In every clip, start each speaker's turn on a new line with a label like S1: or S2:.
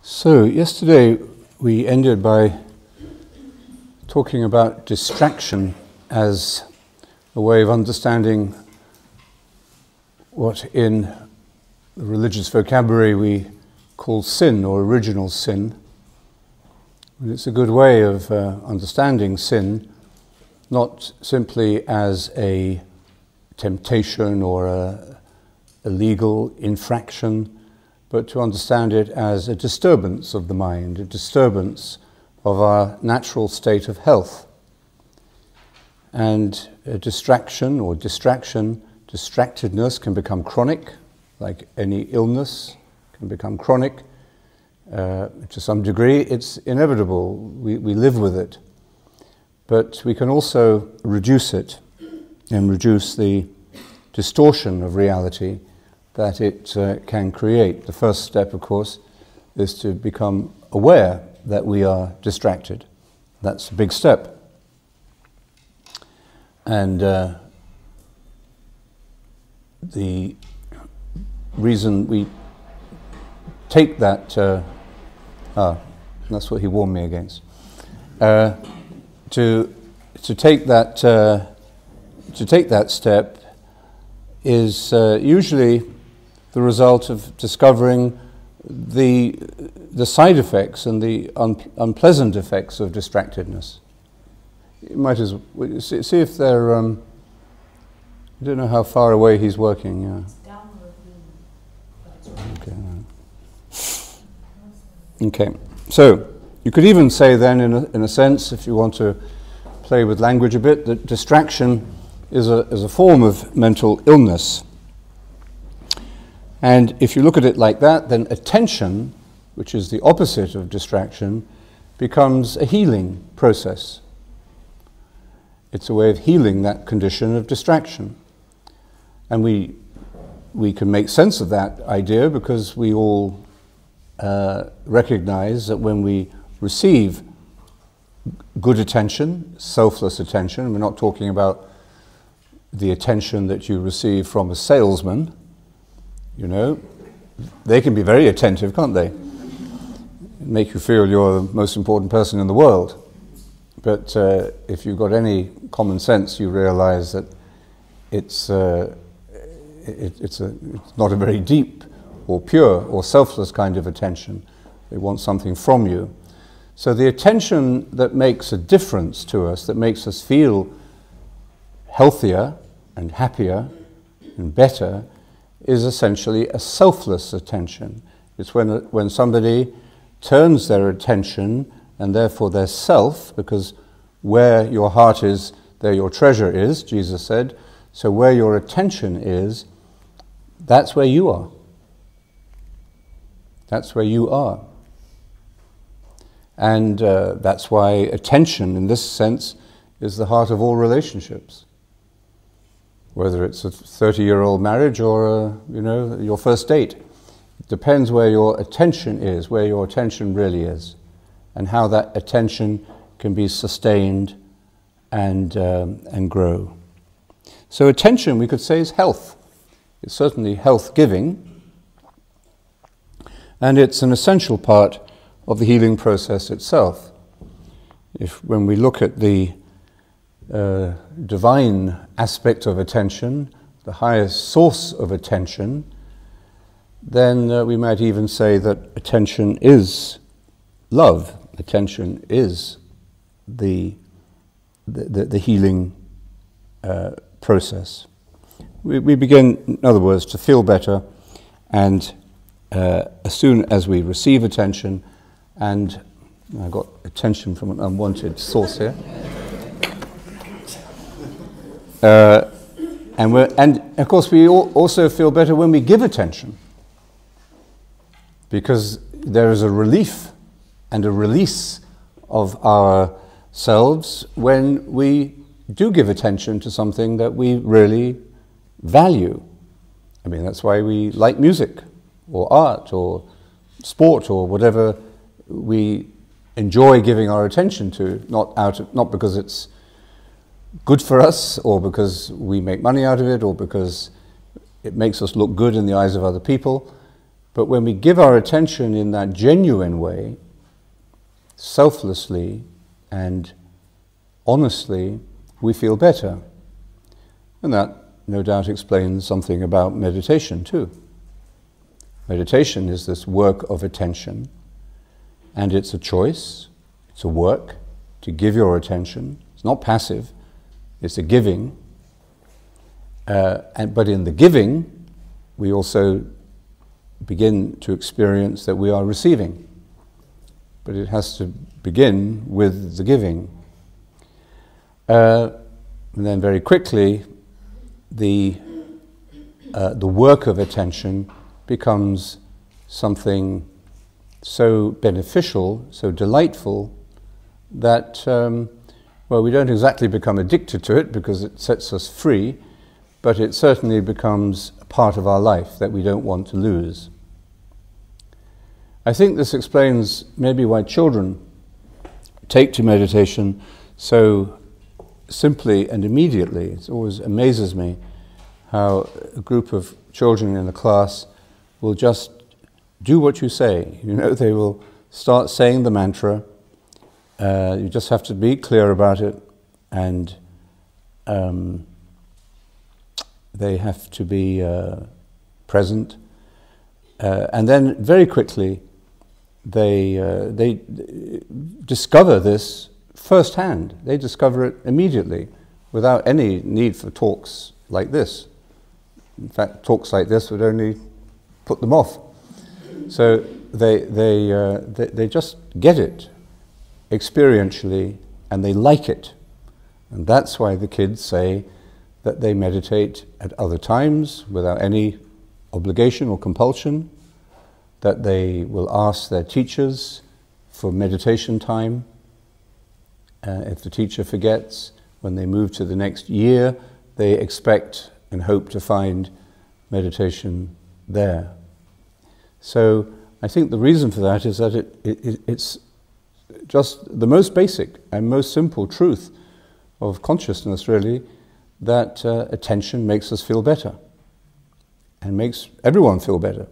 S1: So, yesterday we ended by talking about distraction as a way of understanding what in the religious vocabulary we call sin or original sin. And it's a good way of understanding sin, not simply as a temptation or a legal infraction, but to understand it as a disturbance of the mind, a disturbance of our natural state of health. And a distraction or distractedness can become chronic, like any illness can become chronic. To some degree, it's inevitable. We live with it. But we can also reduce it and reduce the distortion of reality that it can create. The first step, of course, is to become aware that we are distracted. That's a big step. And the reason we take that, that's what he warned me against. To take that step is usually the result of discovering the side effects and the unpleasant effects of distractedness. You might as well see if they're. I don't know how far away he's working. Yeah. Okay. So you could even say then, in a sense, if you want to play with language a bit, that distraction is a form of mental illness. And if you look at it like that, then attention, which is the opposite of distraction, becomes a healing process. It's a way of healing that condition of distraction. And we can make sense of that idea because we all recognize that when we receive good attention, selfless attention, we're not talking about the attention that you receive from a salesman. You know, they can be very attentive, can't they? Make you feel you're the most important person in the world. But if you've got any common sense, you realize that it's not a very deep or pure or selfless kind of attention. They want something from you. So the attention that makes a difference to us, that makes us feel healthier and happier and better, is essentially a selfless attention. It's when somebody turns their attention and therefore their self, because where your heart is, there your treasure is, Jesus said. So where your attention is, that's where you are. That's where you are. And that's why attention, in this sense, is the heart of all relationships. Whether it's a 30-year-old marriage or, your first date. It depends where your attention is, where your attention really is, and how that attention can be sustained and grow. So attention, we could say, is health. It's certainly health-giving, and it's an essential part of the healing process itself. When we look at the divine aspect of attention, the highest source of attention, then we might even say that attention is love. Attention is the healing process. We begin, in other words, to feel better, and as soon as we receive attention, and I got attention from an unwanted source here. And of course we also feel better when we give attention, because there is a relief and a release of ourselves when we do give attention to something that we really value. I mean, that's why we like music or art or sport or whatever we enjoy giving our attention to, not because it's good for us, or because we make money out of it, or because it makes us look good in the eyes of other people, But when we give our attention in that genuine way, selflessly and honestly, we feel better. And that no doubt explains something about meditation too. Meditation is this work of attention, and it's a choice, it's a work to give your attention. It's not passive, it's a giving. But in the giving, we also begin to experience that we are receiving. But it has to begin with the giving. And then very quickly, the work of attention becomes something so beneficial, so delightful, that, well, we don't exactly become addicted to it because it sets us free, but it certainly becomes a part of our life that we don't want to lose. I think this explains maybe why children take to meditation so simply and immediately. It always amazes me how a group of children in a class will just do what you say. You know, they will start saying the mantra. You just have to be clear about it, and they have to be present. And then very quickly they discover this firsthand. They discover it immediately without any need for talks like this. In fact, talks like this would only put them off. So they just get it experientially, and they like it. And that's why the kids say that they meditate at other times without any obligation or compulsion, that they will ask their teachers for meditation time. If the teacher forgets, when they move to the next year, they expect and hope to find meditation there. So I think the reason for that is that it's just the most basic and most simple truth of consciousness, really, that attention makes us feel better and makes everyone feel better.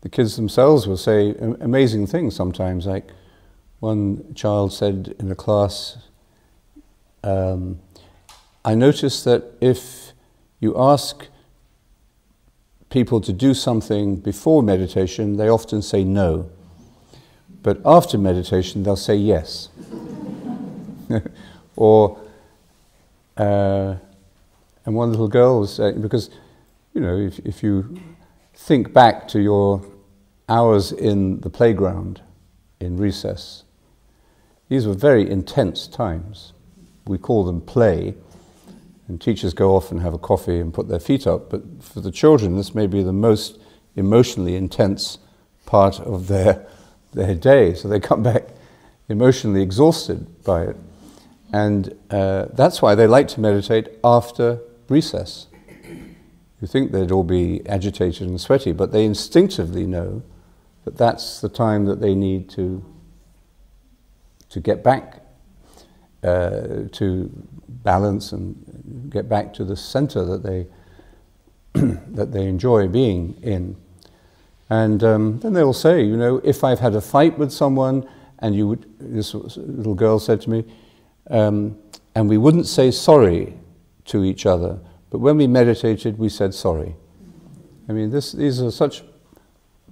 S1: The kids themselves will say amazing things sometimes, like one child said in a class, I noticed that if you ask people to do something before meditation, they often say no. But after meditation, they'll say yes. Or, and one little girl was saying, because, you know, if you think back to your hours in the playground, in recess, these were very intense times. We call them play, and teachers go off and have a coffee and put their feet up, but for the children this may be the most emotionally intense part of their day, so they come back emotionally exhausted by it. And that's why they like to meditate after recess. You think they'd all be agitated and sweaty, but they instinctively know that that's the time that they need to get back to balance and get back to the center that they that they enjoy being in. And then they'll say, you know, if I've had a fight with someone, and you would, this little girl said to me, and we wouldn't say sorry to each other, but when we meditated, we said sorry. I mean, these are such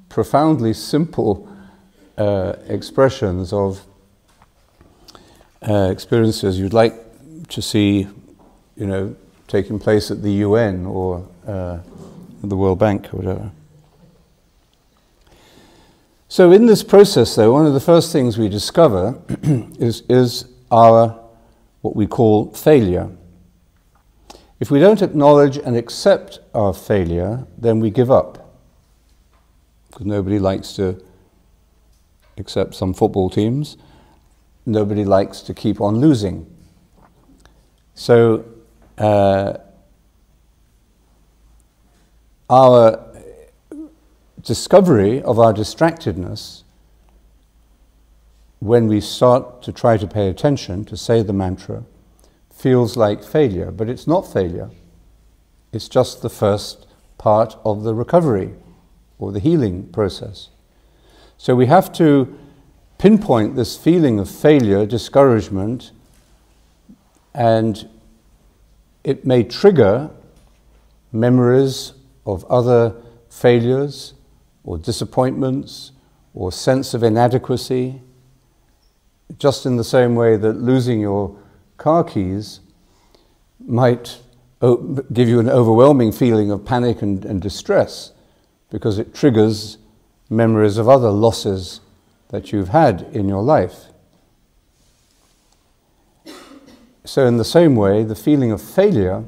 S1: profoundly simple expressions of experiences you'd like to see, you know, taking place at the UN or the World Bank or whatever. So in this process, though, one of the first things we discover is our, what we call failure. If we don't acknowledge and accept our failure, then we give up. Because nobody likes to, except some football teams, nobody likes to keep on losing. So our discovery of our distractedness, when we start to try to pay attention, to say the mantra, feels like failure, but it's not failure. It's just the first part of the recovery or the healing process. So we have to pinpoint this feeling of failure, discouragement, and it may trigger memories of other failures or disappointments or sense of inadequacy, just in the same way that losing your car keys might give you an overwhelming feeling of panic and distress, because it triggers memories of other losses that you've had in your life. So in the same way, the feeling of failure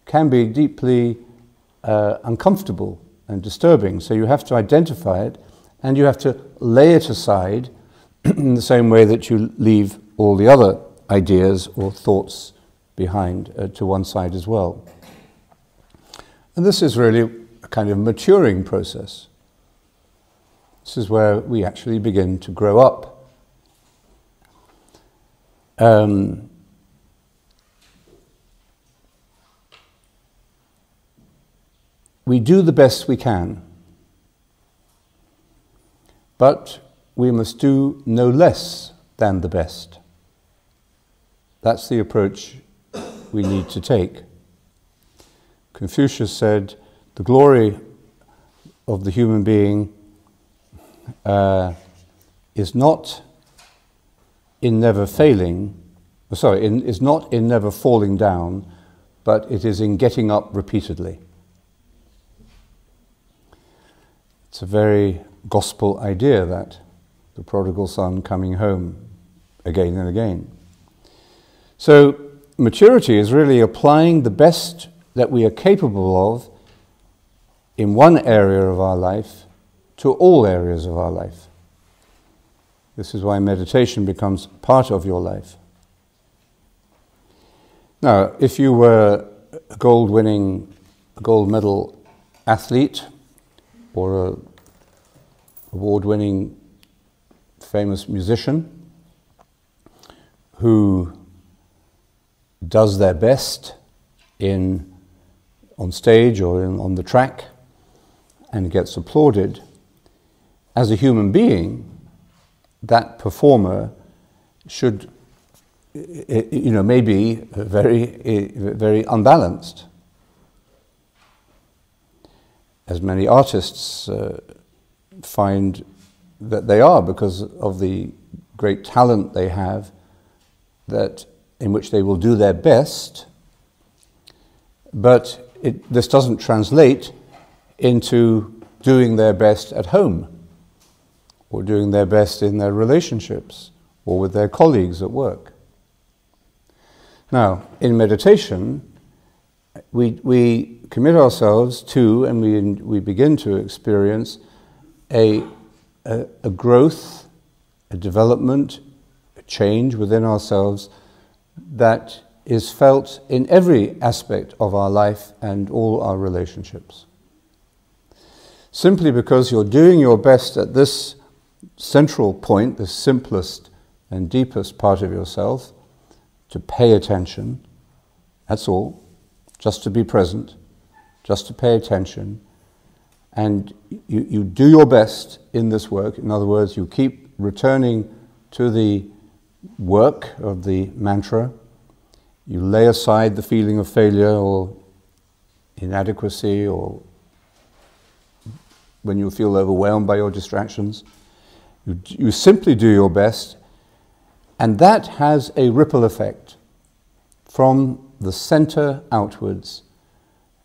S1: can be deeply uncomfortable and disturbing. So you have to identify it, and you have to lay it aside in the same way that you leave all the other ideas or thoughts behind to one side as well. And this is really a kind of maturing process. This is where we actually begin to grow up. We do the best we can, but we must do no less than the best. That's the approach we need to take. Confucius said, the glory of the human being is not in never failing, is not in never falling down, but it is in getting up repeatedly. It's a very gospel idea, that the prodigal son coming home again and again. So maturity is really applying the best that we are capable of in one area of our life to all areas of our life. This is why meditation becomes part of your life. Now, if you were a gold medal athlete, or an award-winning famous musician who does their best on stage or on the track and gets applauded, as a human being, that performer should, maybe very unbalanced. As many artists find that they are, because of the great talent they have, in which they will do their best, but this doesn't translate into doing their best at home, or doing their best in their relationships, or with their colleagues at work. Now, in meditation, we commit ourselves to, and we begin to experience a growth, a development, a change within ourselves that is felt in every aspect of our life and all our relationships. Simply because you're doing your best at this central point, the simplest and deepest part of yourself, to pay attention, that's all, just to be present, just to pay attention, and you do your best in this work. In other words, you keep returning to the work of the mantra. You lay aside the feeling of failure or inadequacy, or when you feel overwhelmed by your distractions. You simply do your best, and that has a ripple effect from the center outwards,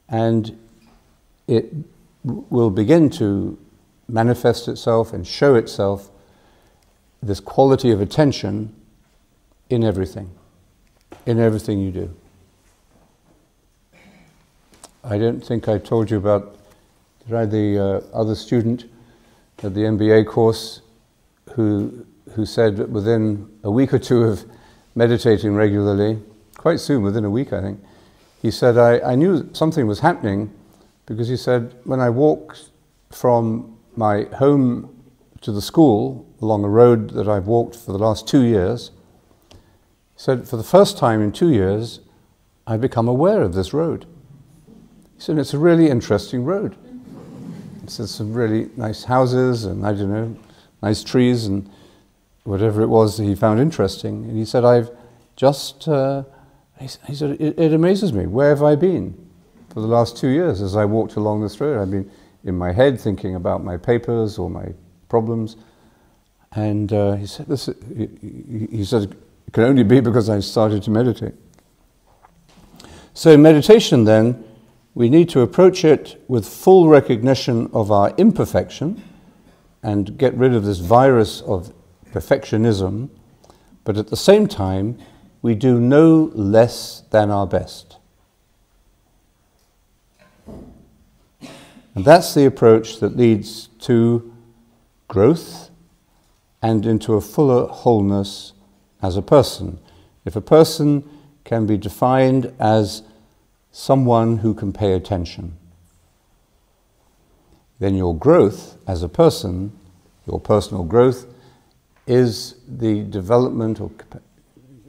S1: and it will begin to manifest itself and show itself, this quality of attention, in everything you do. I don't think I told you about the other student at the MBA course who said that within a week or two of meditating regularly, quite soon, within a week I think, he said, I knew something was happening, because he said, when I walked from my home to the school along a road that I've walked for the last 2 years, he said, for the first time in 2 years, I've become aware of this road. He said, it's a really interesting road. said some really nice houses and, I don't know, nice trees and whatever it was that he found interesting. And he said, I've just, he said, it amazes me. Where have I been for the last 2 years as I walked along this road? I've been in my head thinking about my papers or my problems. And he said, it can only be because I started to meditate. So in meditation then, we need to approach it with full recognition of our imperfection and get rid of this virus of perfectionism, but at the same time, we do no less than our best. And that's the approach that leads to growth and into a fuller wholeness as a person. If a person can be defined as someone who can pay attention, then your growth as a person, your personal growth, is the development or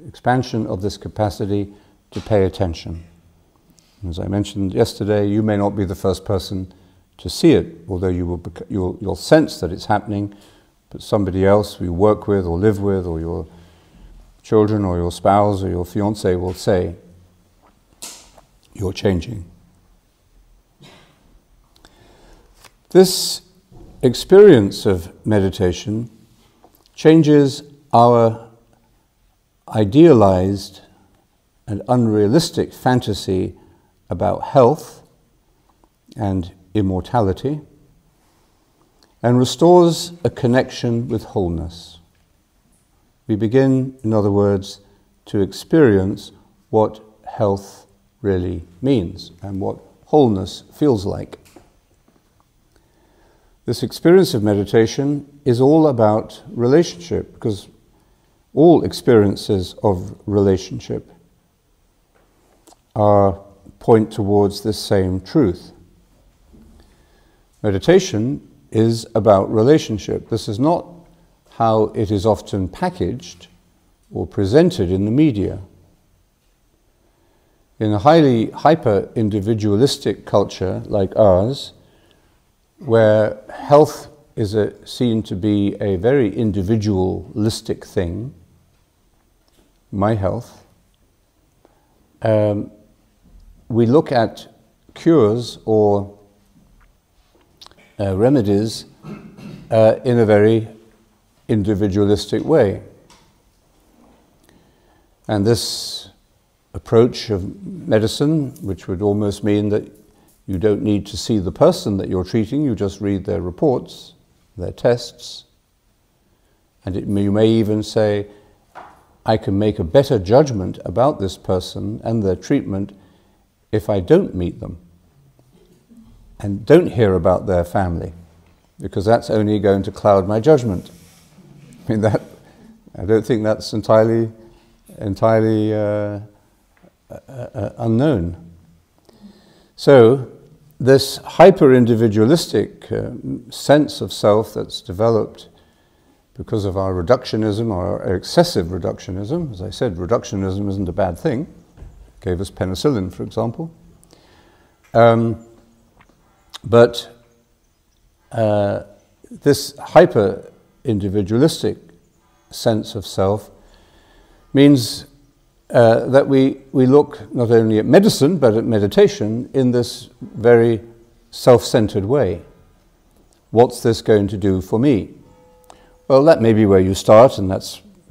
S1: expansion of this capacity to pay attention. As I mentioned yesterday, you may not be the first person to see it, although you'll sense that it's happening, but somebody else you work with or live with, or your children or your spouse or your fiancé will say, you're changing. This experience of meditation changes our idealized and unrealistic fantasy about health and immortality and restores a connection with wholeness. We begin, in other words, to experience what health really means and what wholeness feels like. This experience of meditation is all about relationship, because all experiences of relationship point towards this same truth. Meditation is about relationship. This is not how it is often packaged or presented in the media. In a highly hyper-individualistic culture like ours, where health is seen to be a very individualistic thing, my health, we look at cures or remedies in a very individualistic way. And this approach of medicine, which would almost mean that you don't need to see the person that you're treating, you just read their reports, their tests, and you may even say, I can make a better judgment about this person and their treatment if I don't meet them and don't hear about their family, because that's only going to cloud my judgment. I mean, I don't think that's entirely unknown. So this hyper-individualistic sense of self that's developed because of our reductionism, or our excessive reductionism. As I said, reductionism isn't a bad thing. It gave us penicillin, for example. But this hyper-individualistic sense of self means that we look not only at medicine, but at meditation in this very self-centered way. What's this going to do for me? Well, that may be where you start, and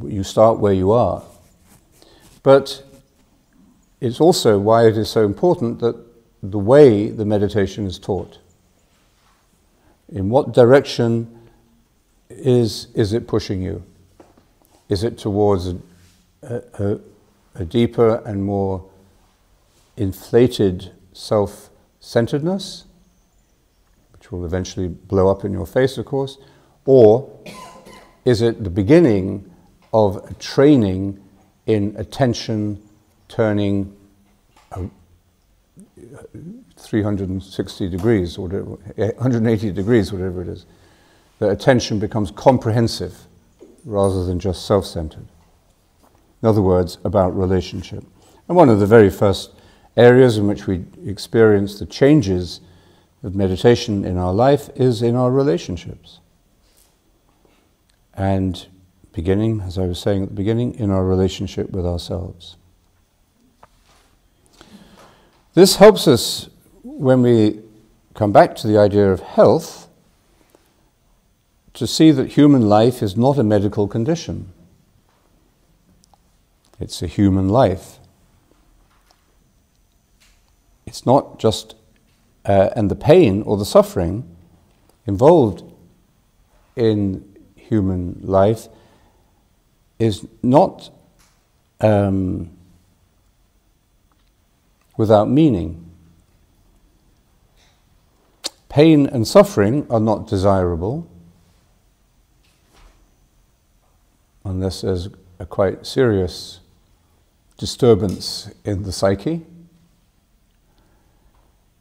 S1: you start where you are. But it's also why it is so important that the way the meditation is taught. In what direction is it pushing you? Is it towards a deeper and more inflated self-centeredness, which will eventually blow up in your face, of course, or is it the beginning of a training in attention turning 360 degrees, or 180 degrees, whatever it is? The attention becomes comprehensive rather than just self-centered. In other words, about relationship. And one of the very first areas in which we experience the changes of meditation in our life is in our relationships. And beginning, as I was saying at the beginning, in our relationship with ourselves. This helps us, when we come back to the idea of health, to see that human life is not a medical condition. It's a human life. It's not just, and the pain or the suffering involved in human life is not without meaning. Pain and suffering are not desirable unless there's a quite serious disturbance in the psyche.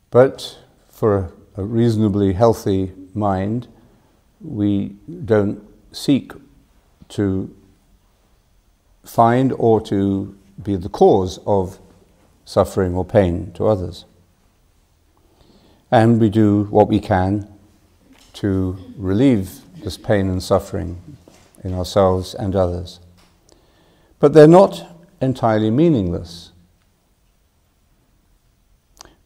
S1: But for a reasonably healthy mind, we don't seek to find or to be the cause of suffering or pain to others. And we do what we can to relieve this pain and suffering in ourselves and others. But they're not entirely meaningless.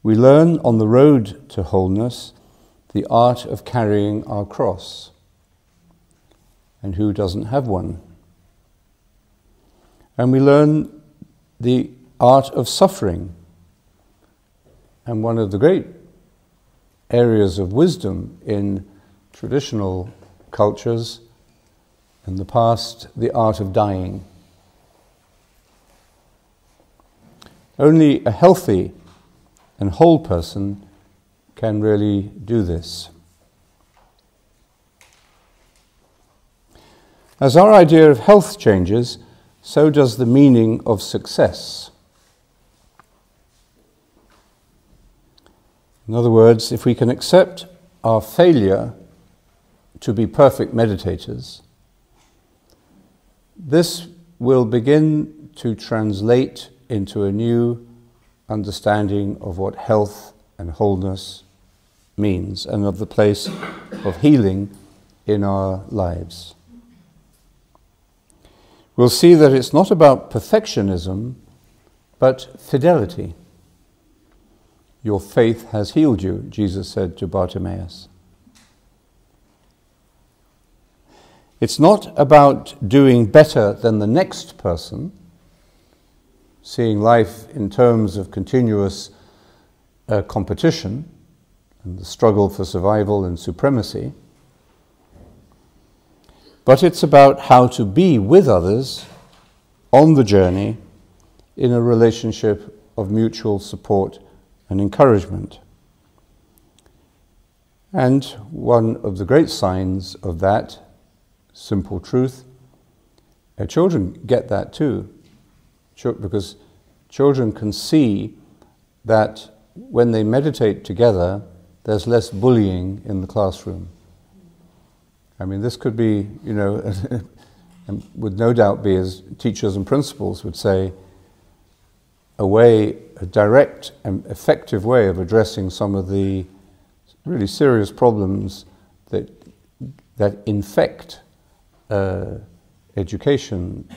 S1: We learn on the road to wholeness the art of carrying our cross. And who doesn't have one? And we learn the art of suffering. And one of the great areas of wisdom in traditional cultures in the past, the art of dying. Only a healthy and whole person can really do this. As our idea of health changes, so does the meaning of success. In other words, if we can accept our failure to be perfect meditators, this will begin to translate into a new understanding of what health and wholeness means and of the place of healing in our lives. We'll see that it's not about perfectionism, but fidelity. Your faith has healed you, Jesus said to Bartimaeus. It's not about doing better than the next person, seeing life in terms of continuous competition and the struggle for survival and supremacy, but it's about how to be with others on the journey in a relationship of mutual support and encouragement. And one of the great signs of that simple truth, children get that too, because children can see that when they meditate together, there's less bullying in the classroom. I mean, this could be, and would no doubt be, as teachers and principals would say, a direct and effective way of addressing some of the really serious problems that infect education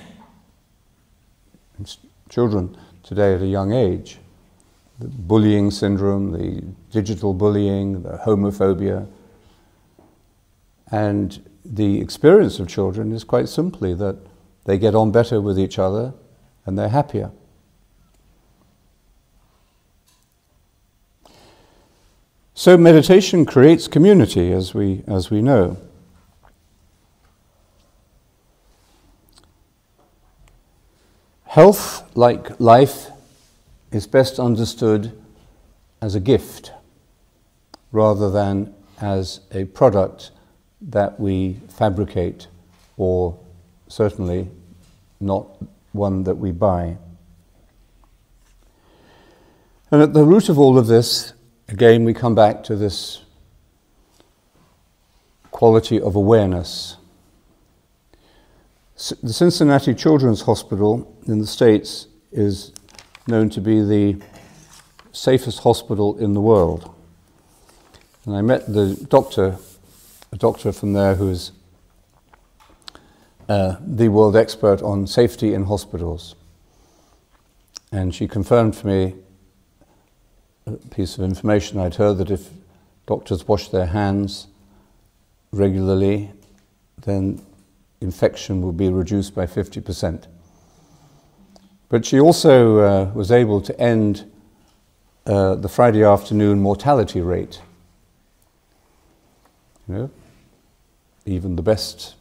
S1: children today at a young age. The bullying syndrome, the digital bullying, the homophobia. And the experience of children is quite simply that they get on better with each other and they're happier. So meditation creates community, as we know. Health, like life, is best understood as a gift rather than as a product that we fabricate, or certainly not one that we buy. And at the root of all of this, again, we come back to this quality of awareness. The Cincinnati Children's Hospital in the States is known to be the safest hospital in the world. And I met the doctor, a doctor from there who is the world expert on safety in hospitals. And she confirmed for me a piece of information I'd heard, that if doctors wash their hands regularly, then infection will be reduced by 50%. But she also was able to end the Friday afternoon mortality rate. You know, even the best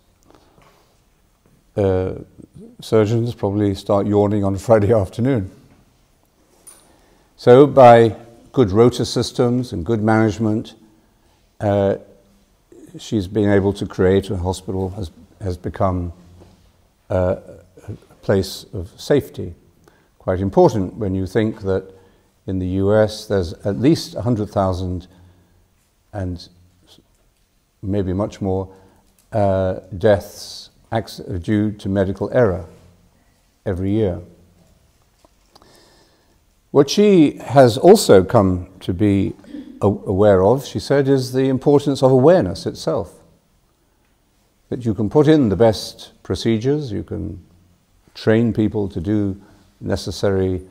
S1: surgeons probably start yawning on a Friday afternoon. So by good rota systems and good management, she's been able to create a hospital has become a place of safety. Quite important when you think that in the US there's at least 100,000 and maybe much more deaths due to medical error every year. What she has also come to be aware of, she said, is the importance of awareness itself. That you can put in the best procedures, you can train people to do necessary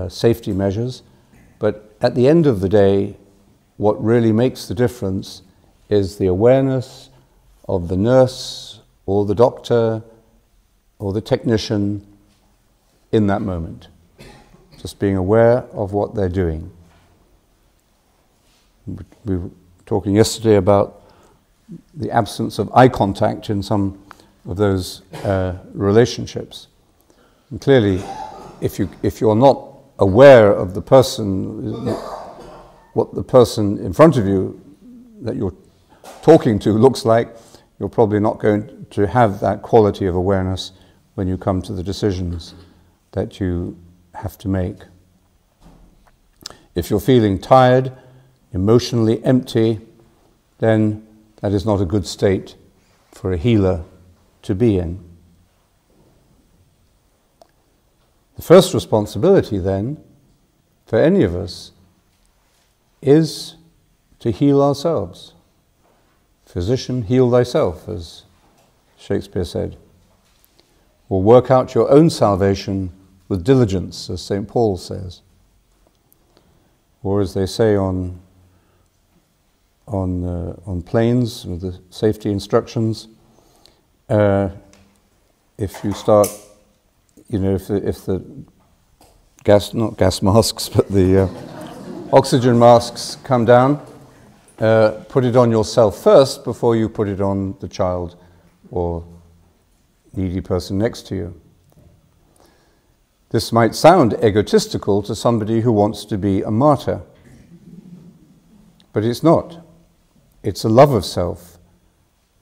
S1: safety measures, but at the end of the day, what really makes the difference is the awareness of the nurse or the doctor or the technician in that moment. Just being aware of what they're doing. We were talking yesterday about the absence of eye contact in some of those relationships. And clearly, if you're not aware of the person, what the person in front of you that you're talking to looks like, you're probably not going to have that quality of awareness when you come to the decisions that you have to make. If you're feeling tired, emotionally empty, then that is not a good state for a healer to be in. The first responsibility then, for any of us, is to heal ourselves. Physician, heal thyself, as Shakespeare said. Or work out your own salvation with diligence, as St. Paul says. Or as they say on planes with the safety instructions, if you start, you know, if the not gas masks, but the oxygen masks come down, put it on yourself first before you put it on the child or needy person next to you. This might sound egotistical to somebody who wants to be a martyr, but it's not. It's a love of self.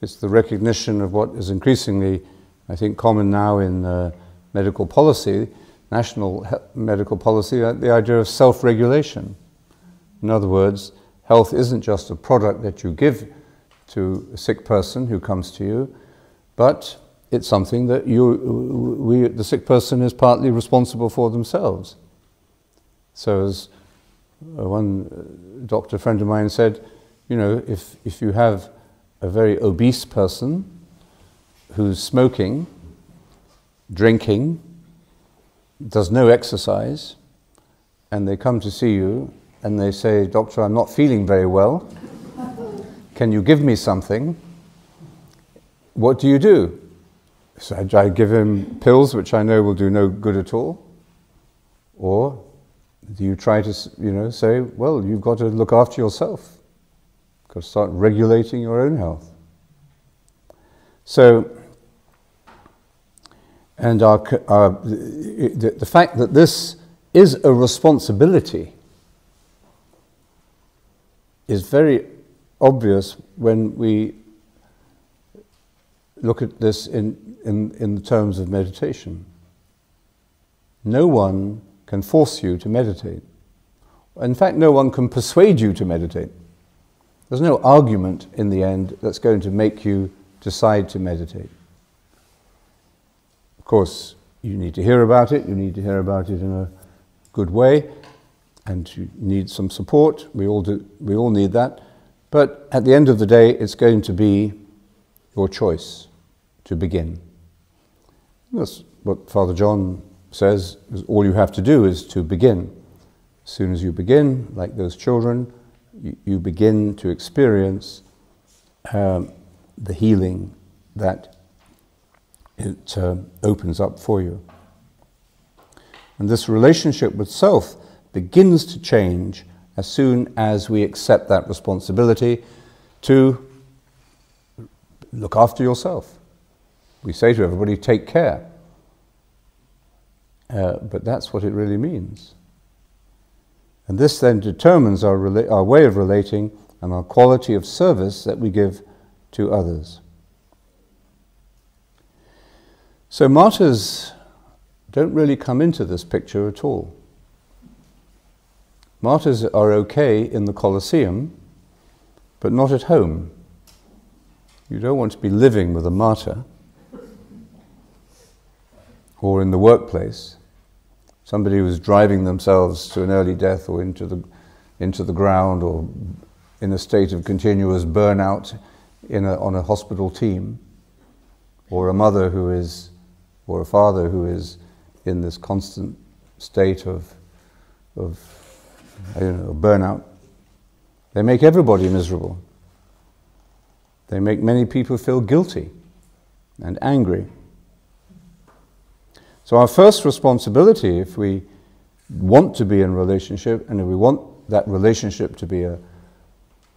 S1: It's the recognition of what is increasingly, I think, common now in medical policy, national medical policy, the idea of self-regulation. In other words, health isn't just a product that you give to a sick person who comes to you, but it's something that the sick person is partly responsible for themselves. So as one doctor friend of mine said, you know, if you have a very obese person who's smoking, drinking, does no exercise, and they come to see you and they say, "Doctor, I'm not feeling very well. Can you give me something?" What do? So I give him pills which I know will do no good at all? Or do you try to, you know, say, well, you've got to look after yourself. You've got to start regulating your own health. So, and the fact that this is a responsibility is very obvious when we look at this in the terms of meditation. No one can force you to meditate. In fact, no one can persuade you to meditate. There's no argument in the end that's going to make you decide to meditate. Of course, you need to hear about it. You need to hear about it in a good way. and you need some support. We all do. We all need that. But at the end of the day, it's going to be your choice to begin. That's what Father John says, is all you have to do is to begin. As soon as you begin, like those children, you begin to experience the healing that it opens up for you. And this relationship with self begins to change as soon as we accept that responsibility to look after yourself. We say to everybody, take care. But that's what it really means. And this then determines our way of relating and our quality of service that we give to others. So martyrs don't really come into this picture at all. Martyrs are okay in the Colosseum, but not at home. You don't want to be living with a martyr, or in the workplace, somebody who's driving themselves to an early death or into the ground, or in a state of continuous burnout on a hospital team, or a mother who is, or a father who is in this constant state of burnout. They make everybody miserable. They make many people feel guilty and angry. So our first responsibility, if we want to be in relationship, and if we want that relationship to be a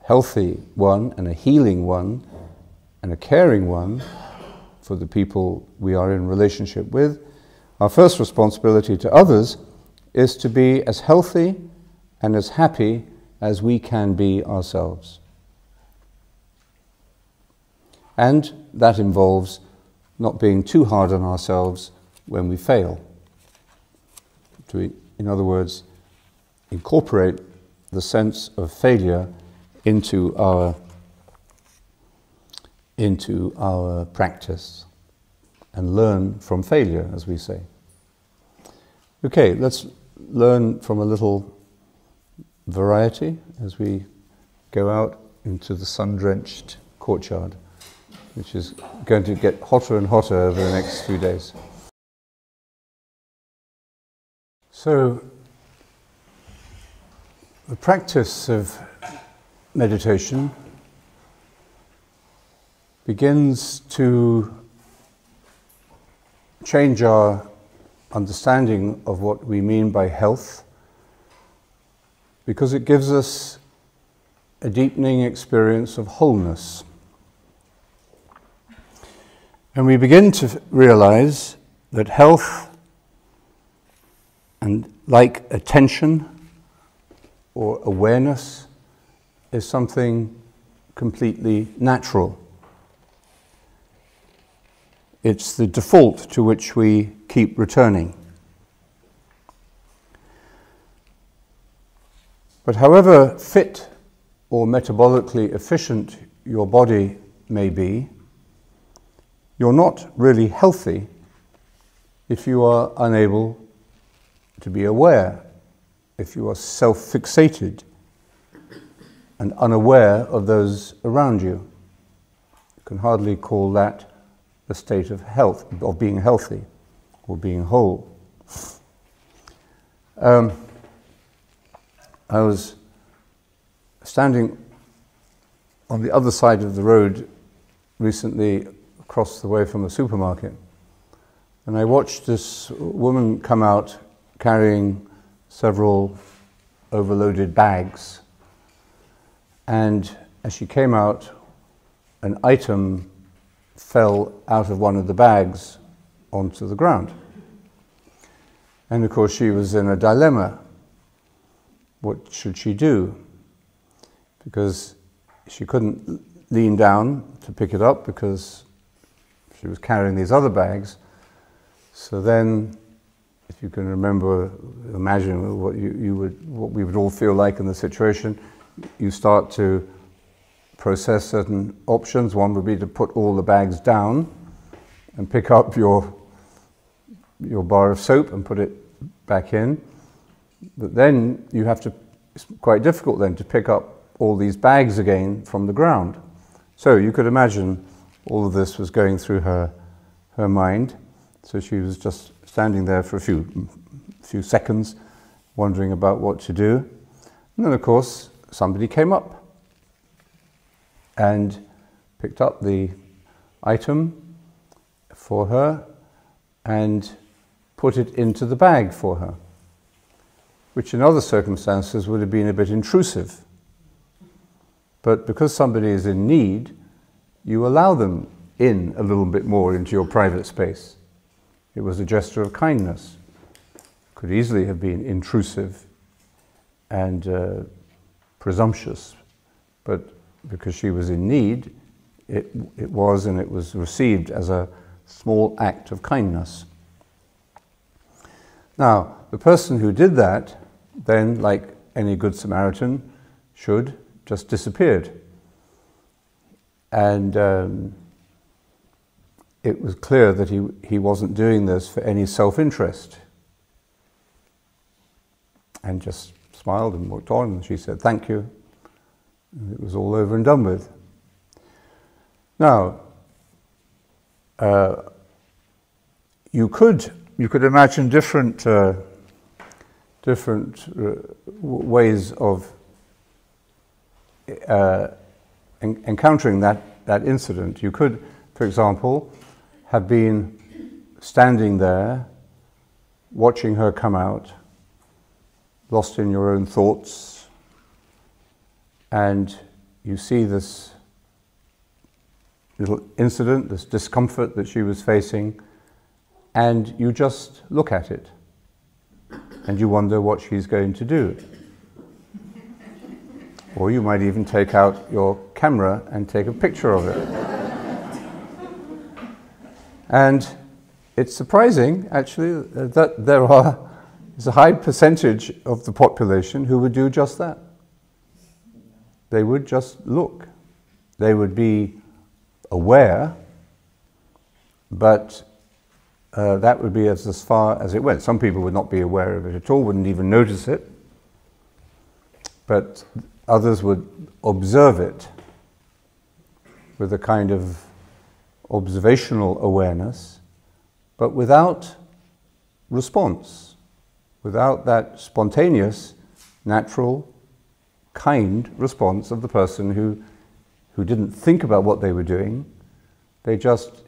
S1: healthy one, and a healing one, and a caring one for the people we are in relationship with, our first responsibility to others is to be as healthy and as happy as we can be ourselves. And that involves not being too hard on ourselves when we fail. To, in other words, incorporate the sense of failure into our practice and learn from failure, as we say. Okay, let's learn from a little variety as we go out into the sun-drenched courtyard, which is going to get hotter and hotter over the next few days. So, the practice of meditation begins to change our understanding of what we mean by health, because it gives us a deepening experience of wholeness. And we begin to realize that health, and like attention or awareness, is something completely natural. It's the default to which we keep returning. But however fit or metabolically efficient your body may be, you're not really healthy if you are unable to be aware, if you are self-fixated and unaware of those around you. You can hardly call that a state of health, of being healthy or being whole. I was standing on the other side of the road recently, across the way from a supermarket, and I watched this woman come out carrying several overloaded bags, and as she came out, an item fell out of one of the bags onto the ground. And of course she was in a dilemma. What should she do? Because she couldn't lean down to pick it up because she was carrying these other bags. So then, if you can remember, imagine what we would all feel like in the situation, you start to process certain options. One would be to put all the bags down and pick up your bar of soap and put it back in. But then you have to, it's quite difficult then to pick up all these bags again from the ground. So you could imagine all of this was going through her mind. So she was just standing there for a few seconds, wondering about what to do. And then, of course, somebody came up and picked up the item for her and put it into the bag for her, which in other circumstances would have been a bit intrusive. But because somebody is in need, you allow them in a little bit more into your private space. It was a gesture of kindness. Could easily have been intrusive and presumptuous, but because she was in need, it was received as a small act of kindness. Now, the person who did that then, like any good Samaritan should, just disappeared. And it was clear that he wasn't doing this for any self-interest. And just smiled and walked on, and she said, "Thank you." And it was all over and done with. Now, you could imagine different ways of encountering that incident. You could, for example, have been standing there, watching her come out, lost in your own thoughts, and you see this little incident, this discomfort that she was facing, and you just look at it, and you wonder what she's going to do. Or you might even take out your camera and take a picture of it. And it's surprising, actually, that there's a high percentage of the population who would do just that. They would just look. They would be aware, but that would be as far as it went. Some people would not be aware of it at all, wouldn't even notice it, but others would observe it with a kind of observational awareness, but without response, without that spontaneous, natural, kind response of the person who didn't think about what they were doing. They just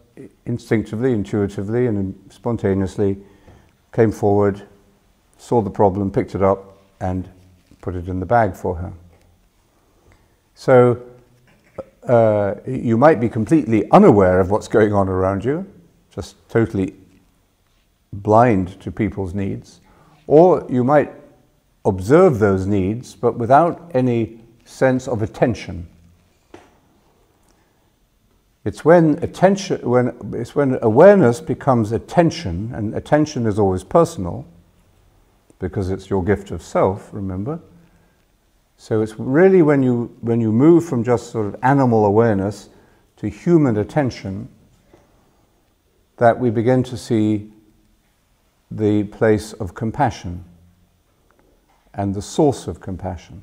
S1: instinctively, intuitively, and spontaneously came forward, saw the problem, picked it up, and put it in the bag for her. So you might be completely unaware of what's going on around you, just totally blind to people's needs, or you might observe those needs, but without any sense of attention. It's when awareness becomes attention, and attention is always personal, because it's your gift of self, remember? So it's really when you move from just sort of animal awareness to human attention that we begin to see the place of compassion and the source of compassion.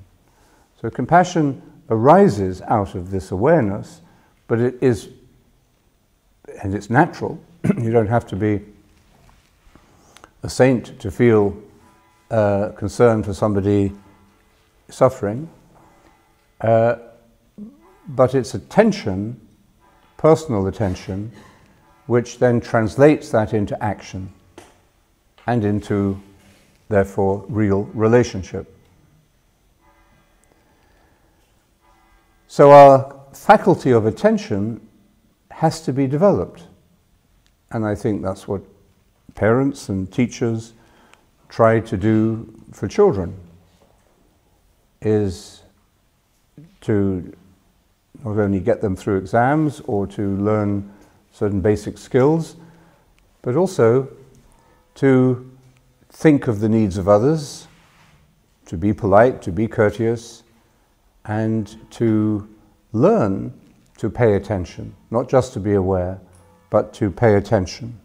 S1: So compassion arises out of this awareness, but it's natural. You don't have to be a saint to feel concern for somebody suffering, but it's attention, personal attention, which then translates that into action and into, therefore, real relationship. So our faculty of attention has to be developed, and I think that's what parents and teachers try to do for children, is to not only get them through exams or to learn certain basic skills, but also to think of the needs of others, to be polite, to be courteous, and to learn to pay attention, not just to be aware, but to pay attention.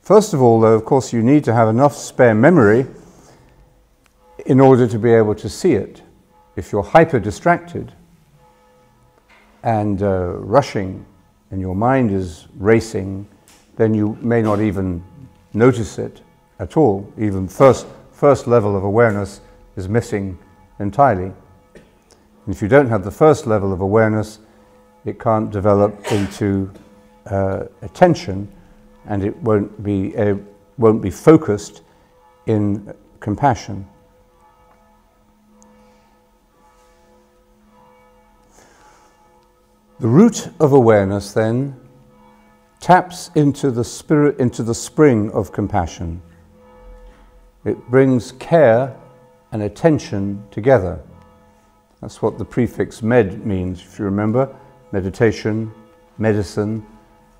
S1: First of all, though, of course, you need to have enough spare memory in order to be able to see it. If you're hyper-distracted and rushing and your mind is racing, then you may not even notice it at all. Even first level of awareness is missing entirely. And if you don't have the first level of awareness, it can't develop into attention, and it won't be focused in compassion. The root of awareness then taps into the spirit, into the spring of compassion. It brings care and attention together. That's what the prefix med means, if you remember. Meditation, medicine.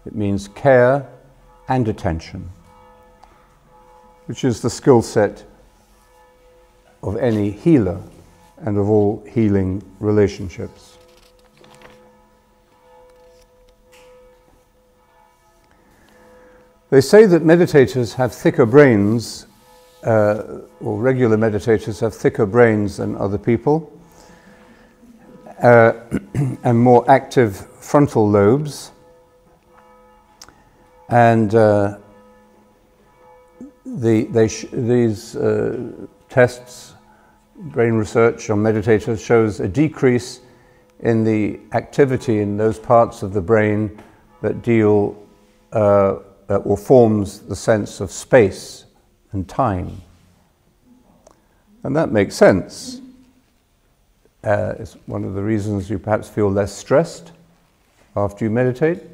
S1: It means care and attention, which is the skill set of any healer and of all healing relationships. They say that meditators have thicker brains, or regular meditators have thicker brains than other people, and more active frontal lobes. And these tests, brain research on meditators, shows a decrease in the activity in those parts of the brain that deal or forms the sense of space and time. And that makes sense. It's one of the reasons you perhaps feel less stressed after you meditate,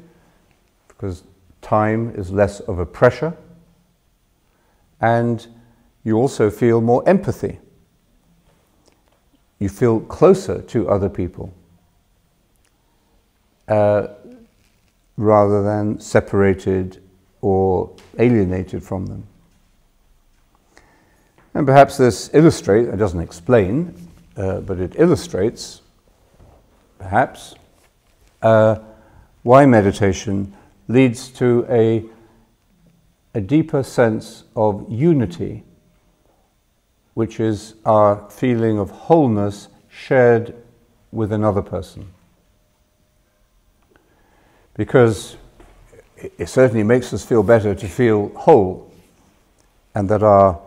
S1: because time is less of a pressure, and you also feel more empathy. You feel closer to other people rather than separated or alienated from them. And perhaps this illustrates, it doesn't explain, but it illustrates, perhaps, why meditation leads to a deeper sense of unity, which is our feeling of wholeness shared with another person. Because it certainly makes us feel better to feel whole, and that our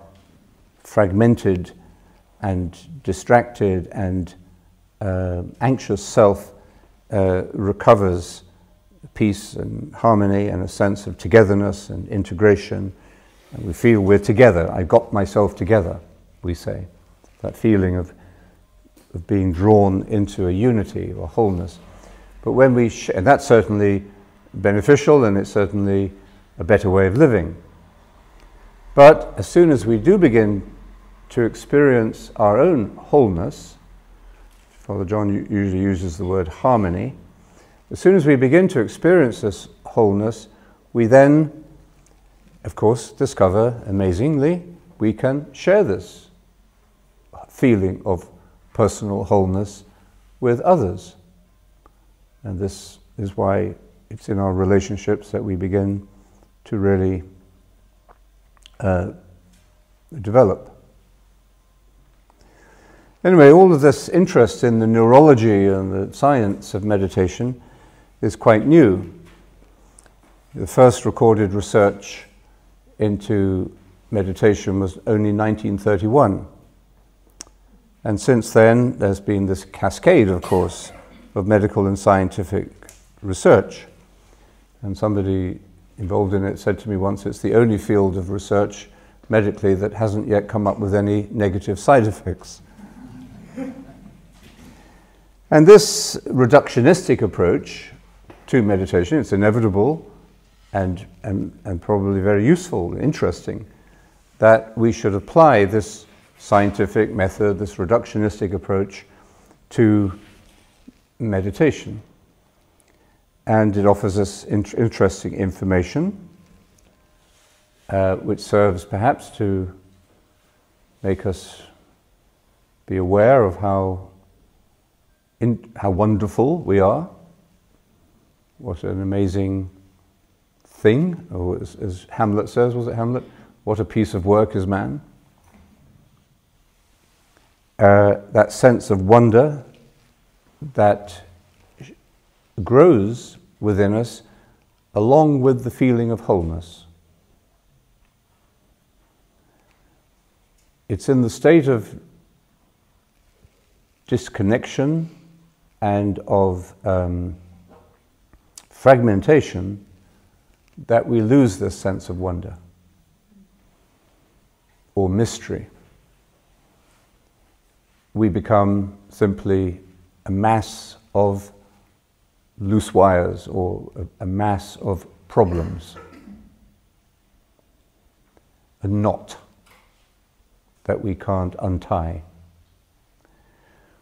S1: fragmented and distracted and anxious self recovers peace and harmony and a sense of togetherness and integration, and we feel we're together. I got myself together, we say. That feeling of being drawn into a unity or wholeness. But when we and that's certainly beneficial, and it's certainly a better way of living. But as soon as we do begin to experience our own wholeness, Father John usually uses the word harmony, as soon as we begin to experience this wholeness, we then, of course, discover, amazingly, we can share this feeling of personal wholeness with others. And this is why it's in our relationships that we begin to really develop. Anyway, all of this interest in the neurology and the science of meditation is quite new. The first recorded research into meditation was only 1931. And since then, there's been this cascade, of course, of medical and scientific research. And somebody involved in it said to me once, it's the only field of research medically that hasn't yet come up with any negative side effects. And this reductionistic approach to meditation, it's inevitable and probably very useful, interesting, that we should apply this scientific method, this reductionistic approach to meditation. And it offers us interesting information, which serves perhaps to make us be aware of how wonderful we are, what an amazing thing, or as Hamlet says, was it Hamlet? What a piece of work is man. That sense of wonder that grows within us along with the feeling of wholeness. It's in the state of disconnection and of fragmentation that we lose this sense of wonder or mystery. We become simply a mass of loose wires or a mass of problems, a knot that we can't untie.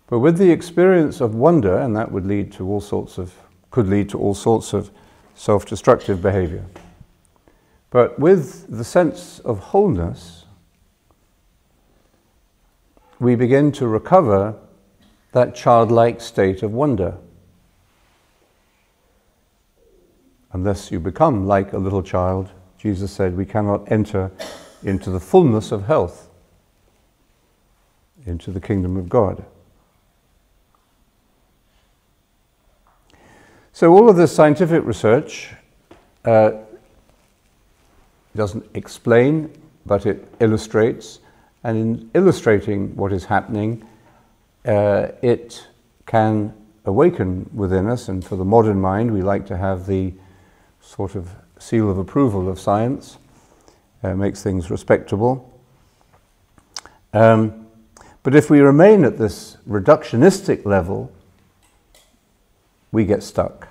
S1: But with the experience of wonder, and that would lead to could lead to all sorts of self-destructive behavior. But with the sense of wholeness, we begin to recover that childlike state of wonder. Unless you become like a little child, Jesus said, we cannot enter into the fullness of health, into the kingdom of God. So all of this scientific research doesn't explain, but it illustrates. And in illustrating what is happening, it can awaken within us. And for the modern mind, we like to have the sort of seal of approval of science. Makes things respectable. But if we remain at this reductionistic level, we get stuck.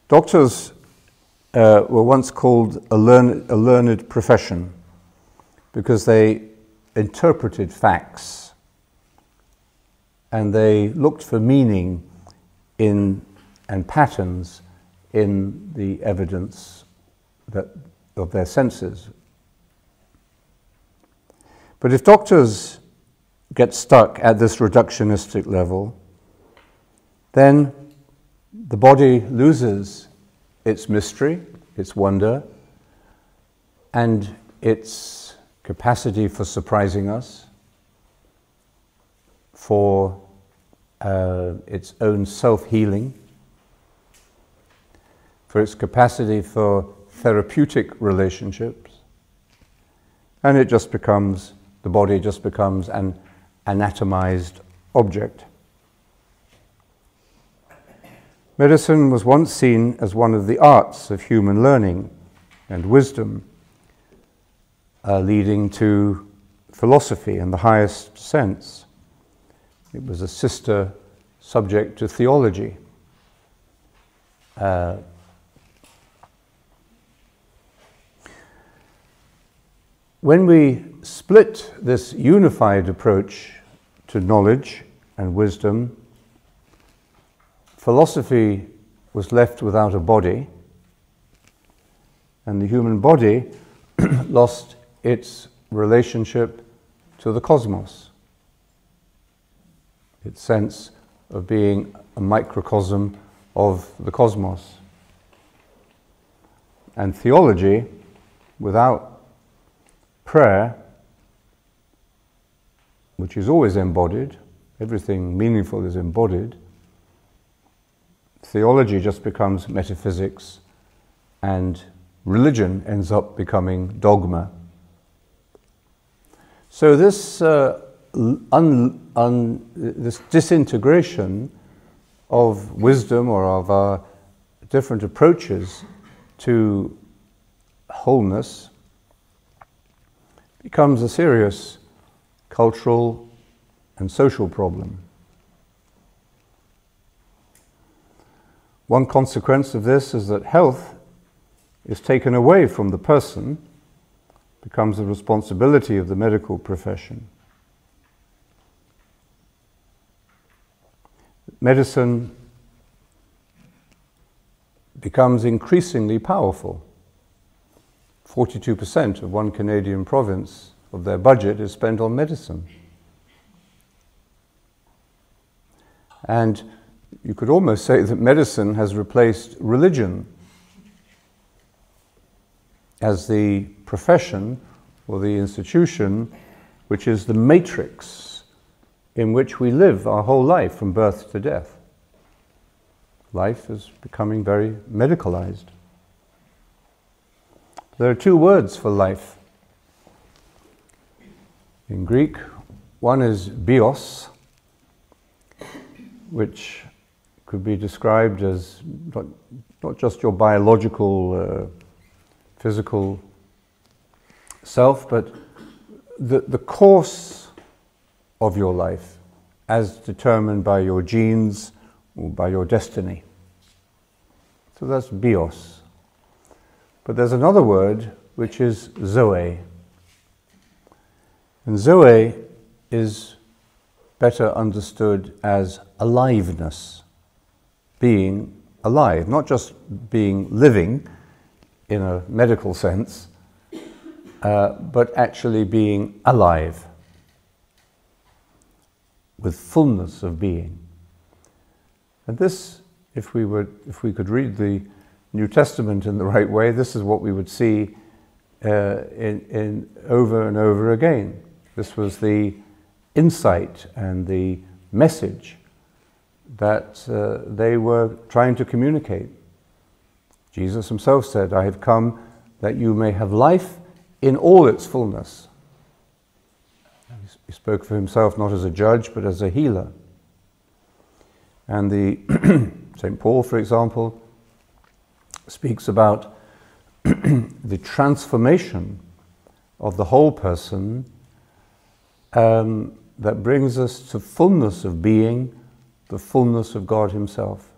S1: Doctors were once called a learned profession because they interpreted facts and they looked for meaning in and patterns in the evidence of their senses. But if doctors get stuck at this reductionistic level, then the body loses its mystery, its wonder, and its capacity for surprising us, for its own self-healing, for its capacity for therapeutic relationships, and the body just becomes an anatomized object. Medicine was once seen as one of the arts of human learning and wisdom, leading to philosophy in the highest sense. It was a sister subject to theology. When we split this unified approach to knowledge and wisdom, philosophy was left without a body, and the human body lost its relationship to the cosmos, its sense of being a microcosm of the cosmos. And theology, without prayer, which is always embodied, everything meaningful is embodied, theology just becomes metaphysics, and religion ends up becoming dogma. So this this disintegration of wisdom or of our different approaches to wholeness becomes a serious cultural and social problem. One consequence of this is that health is taken away from the person, becomes the responsibility of the medical profession. Medicine becomes increasingly powerful. 42% of one Canadian province of their budget is spent on medicine. And you could almost say that medicine has replaced religion as the profession or the institution which is the matrix in which we live our whole life from birth to death. Life is becoming very medicalized. There are two words for life. In Greek, one is bios, which could be described as not just your biological, physical self, but the course of your life as determined by your genes or by your destiny. So that's bios. But there's another word which is zoe. And zoe is better understood as aliveness, being alive, not just being living in a medical sense, but actually being alive with fullness of being. And this, if we could read the New Testament in the right way, this is what we would see in over and over again. This was the insight and the message that they were trying to communicate. Jesus himself said, "I have come that you may have life in all its fullness." He spoke for himself not as a judge, but as a healer. And the St. Paul, for example, speaks about the transformation of the whole person that brings us to fullness of being, the fullness of God himself.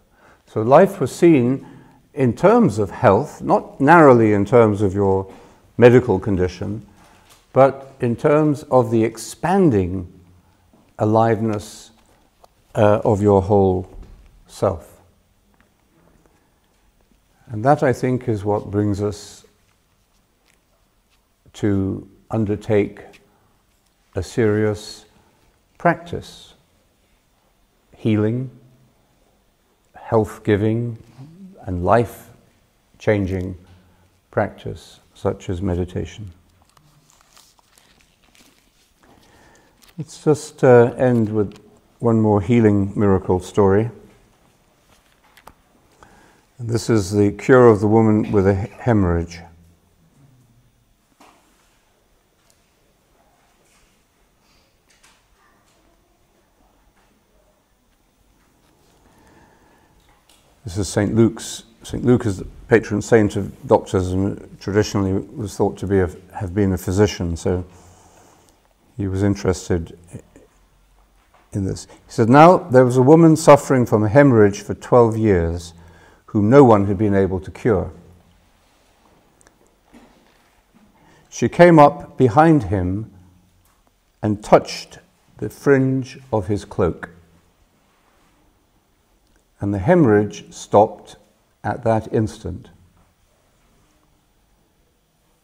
S1: So life was seen in terms of health, not narrowly in terms of your medical condition, but in terms of the expanding aliveness of your whole self. And that, I think, is what brings us to undertake a serious practice, healing, health-giving, and life-changing practice, such as meditation. Let's just end with one more healing miracle story. And this is the cure of the woman with a hemorrhage. This is St. Luke's. St. Luke is the patron saint of doctors and traditionally was thought to have been a physician, so he was interested in this. He said, "Now there was a woman suffering from a hemorrhage for 12 years, whom no one had been able to cure. She came up behind him and touched the fringe of his cloak, and the hemorrhage stopped at that instant.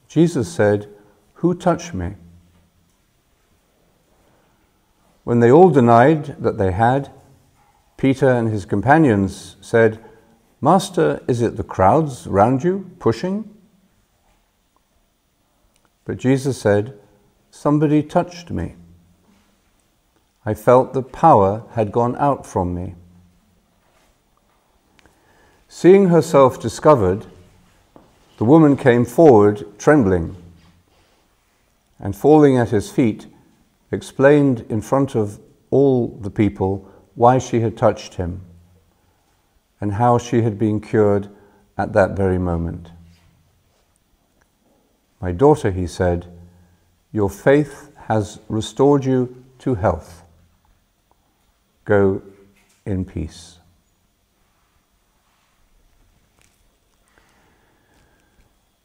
S1: Jesus said, 'Who touched me?' When they all denied that they had, Peter and his companions said, 'Master, is it the crowds round you, pushing?' But Jesus said, 'Somebody touched me. I felt the power had gone out from me.' Seeing herself discovered, the woman came forward trembling, and falling at his feet, explained in front of all the people why she had touched him and how she had been cured at that very moment. 'My daughter,' he said, 'your faith has restored you to health. Go in peace.'"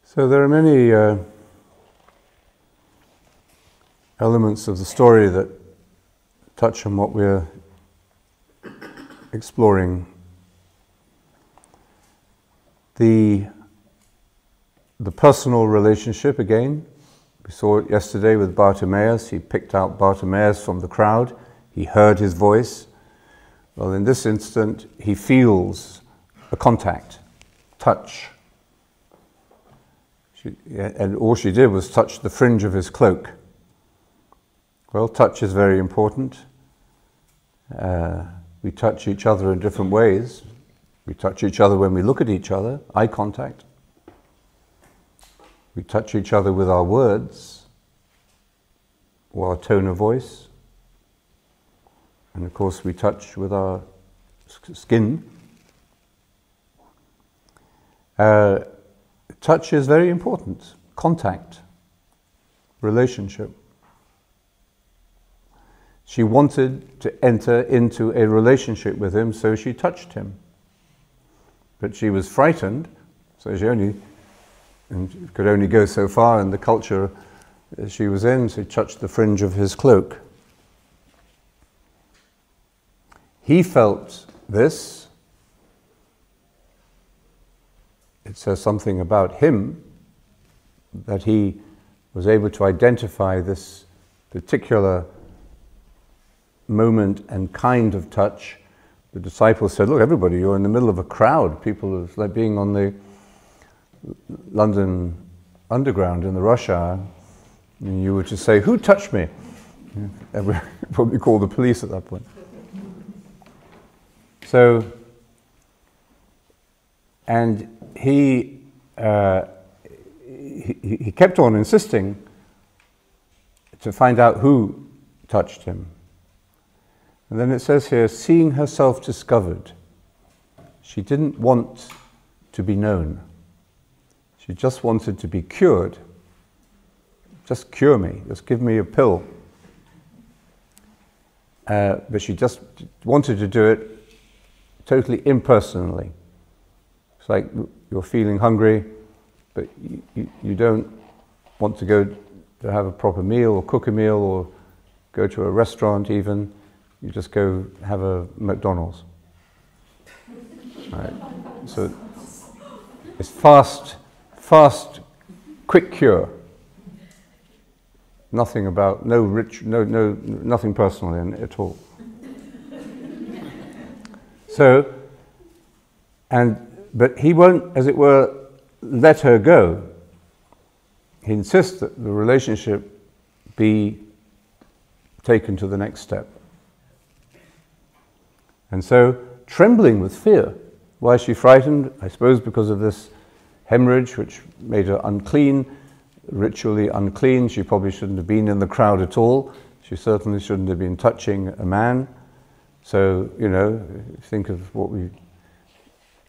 S1: So there are many elements of the story that touch on what we're exploring. The personal relationship, again, we saw it yesterday with Bartimaeus. He picked out Bartimaeus from the crowd. He heard his voice. Well, in this instant, he feels a contact, touch. And all she did was touch the fringe of his cloak. Well, touch is very important. We touch each other in different ways. We touch each other when we look at each other, eye contact. We touch each other with our words or our tone of voice. And of course we touch with our skin. Touch is very important. Contact, relationship. She wanted to enter into a relationship with him, so she touched him. But she was frightened, so she could only go so far in the culture she was in, so she touched the fringe of his cloak. He felt this. It says something about him, that he was able to identify this particular moment and kind of touch. The disciples said, look, everybody, you're in the middle of a crowd. People, it's like being on the London Underground in the rush hour. And you were to say, who touched me? And we probably call the police at that point. So, and he kept on insisting to find out who touched him. And then it says here, seeing herself discovered. She didn't want to be known. She just wanted to be cured. Just cure me, just give me a pill. But she just wanted to do it totally impersonally. It's like you're feeling hungry, but you don't want to go to have a proper meal or cook a meal or go to a restaurant even. You just go have a McDonald's. Right. So it's fast, quick cure. Nothing about, nothing personal in it at all. So, but he won't, as it were, let her go. He insists that the relationship be taken to the next step. And so, trembling with fear. Why is she frightened? I suppose because of this hemorrhage, which made her unclean, ritually unclean. She probably shouldn't have been in the crowd at all. She certainly shouldn't have been touching a man. So, think of what we,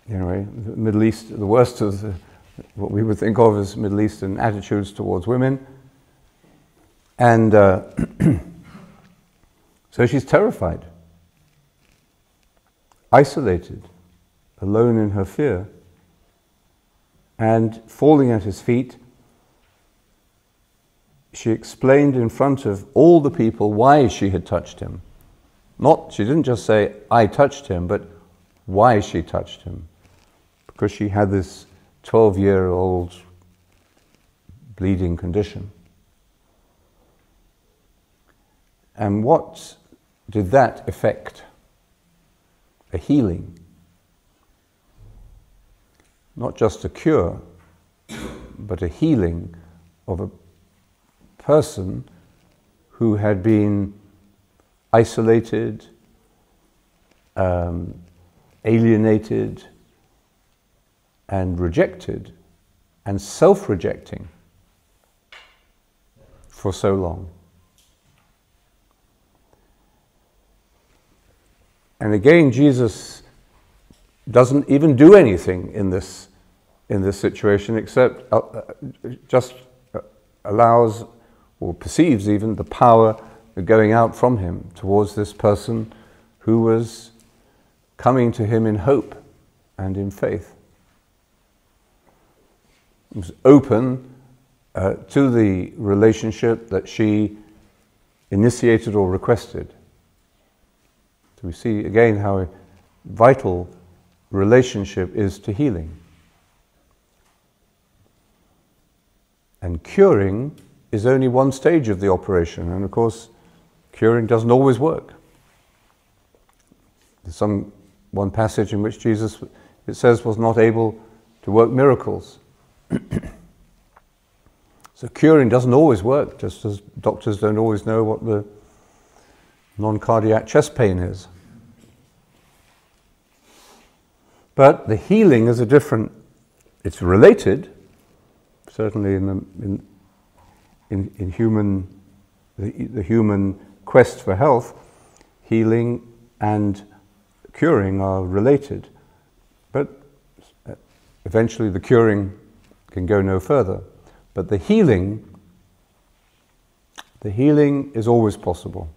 S1: the Middle East, the worst of what we would think of as Middle Eastern attitudes towards women. And so she's terrified, isolated, alone in her fear, and falling at his feet, she explained in front of all the people why she had touched him. She didn't just say, I touched him, but why she touched him. Because she had this 12-year-old bleeding condition. And what did that effect? A healing. Not just a cure, but a healing of a person who had been isolated, alienated, and rejected, and self-rejecting for so long. And again, Jesus doesn't even do anything in this situation except just allows or perceives even the power going out from him towards this person who was coming to him in hope and in faith. He was open to the relationship that she initiated or requested. So we see again how vital relationship is to healing. And curing is only one stage of the operation, and of course curing doesn't always work. There's one passage in which Jesus, it says, was not able to work miracles. So curing doesn't always work, just as doctors don't always know what the non-cardiac chest pain is. But the healing is a different, it's related, certainly in the human quest for health, healing and curing are related. But eventually the curing can go no further. But the healing is always possible.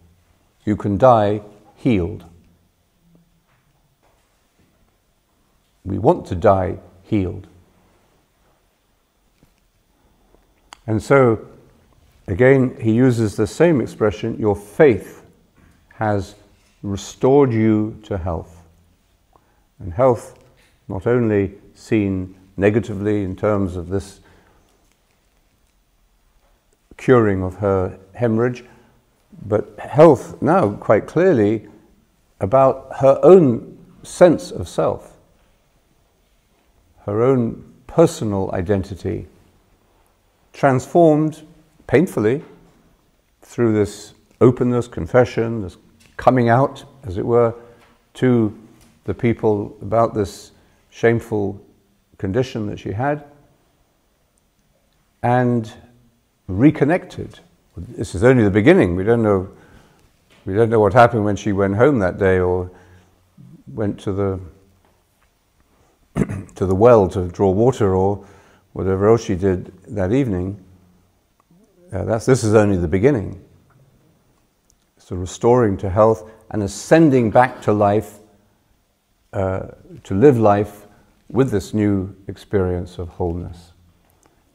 S1: You can die healed. We want to die healed. And so, again, he uses the same expression, your faith has restored you to health. And health, not only seen negatively in terms of this curing of her hemorrhage, but health now quite clearly about her own sense of self, her own personal identity, transformed painfully through this openness, confession, this coming out, as it were, to the people about this shameful condition that she had, and reconnected. This is only the beginning. We don't know what happened when she went home that day or went to the to the well to draw water or whatever else she did that evening. This is only the beginning. So restoring to health and ascending back to life, to live life with this new experience of wholeness.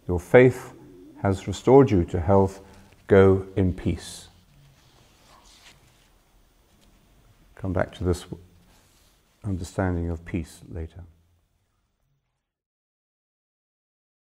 S1: Your faith has restored you to health. Go in peace. Come back to this understanding of peace later.